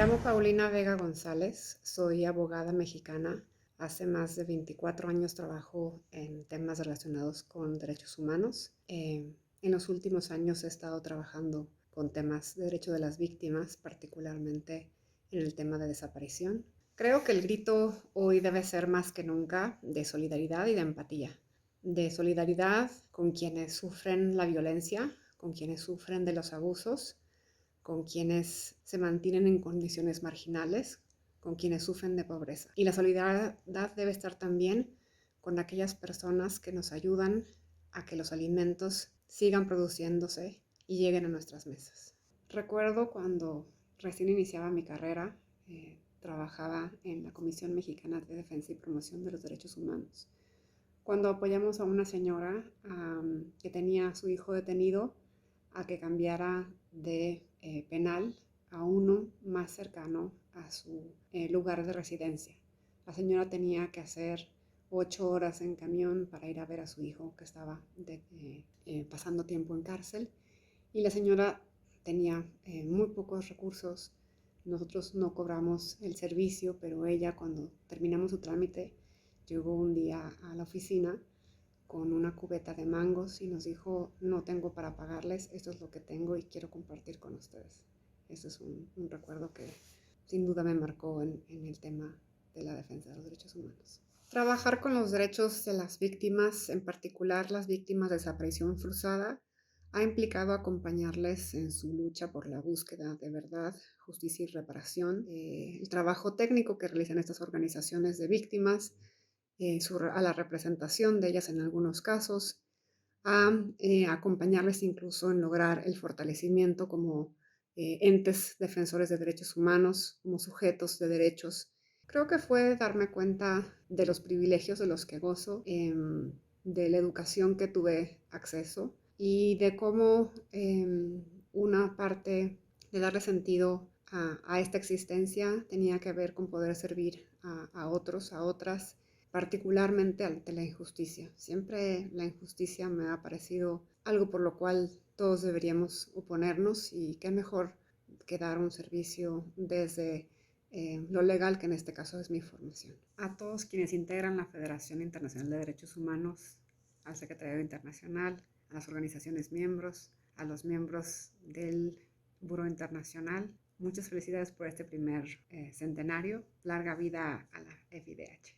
llamo Paulina Vega González, soy abogada mexicana. Hace más de 24 años trabajo en temas relacionados con derechos humanos. En los últimos años he estado trabajando con temas de derecho de las víctimas, particularmente en el tema de desaparición. Creo que el grito hoy debe ser más que nunca de solidaridad y de empatía. De solidaridad con quienes sufren la violencia, con quienes sufren de los abusos, con quienes se mantienen en condiciones marginales, con quienes sufren de pobreza. Y la solidaridad debe estar también con aquellas personas que nos ayudan a que los alimentos sigan produciéndose y lleguen a nuestras mesas. Recuerdo cuando recién iniciaba mi carrera, trabajaba en la Comisión Mexicana de Defensa y Promoción de los Derechos Humanos, cuando apoyamos a una señora que tenía a su hijo detenido a que cambiara de penal a uno más cercano a su lugar de residencia. La señora tenía que hacer 8 horas en camión para ir a ver a su hijo que estaba pasando tiempo en cárcel, y la señora tenía muy pocos recursos. Nosotros no cobramos el servicio, pero ella, cuando terminamos su trámite, llegó un día a la oficina con una cubeta de mangos y nos dijo: no tengo para pagarles, esto es lo que tengo y quiero compartir con ustedes. Ese es un recuerdo que sin duda me marcó en el tema de la defensa de los derechos humanos. Trabajar con los derechos de las víctimas, en particular las víctimas de desaparición forzada, ha implicado acompañarles en su lucha por la búsqueda de verdad, justicia y reparación. El trabajo técnico que realizan estas organizaciones de víctimas, a la representación de ellas en algunos casos, a acompañarles incluso en lograr el fortalecimiento como entes defensores de derechos humanos, como sujetos de derechos. Creo que fue darme cuenta de los privilegios de los que gozo, de la educación que tuve acceso y de cómo una parte de darle sentido a esta existencia tenía que ver con poder servir a otros, a otras, particularmente ante la injusticia. Siempre la injusticia me ha parecido algo por lo cual todos deberíamos oponernos, y qué mejor que dar un servicio desde lo legal, que en este caso es mi formación. A todos quienes integran la Federación Internacional de Derechos Humanos, al Secretariado Internacional, a las organizaciones miembros, a los miembros del Buró Internacional, muchas felicidades por este primer centenario. Larga vida a la FIDH.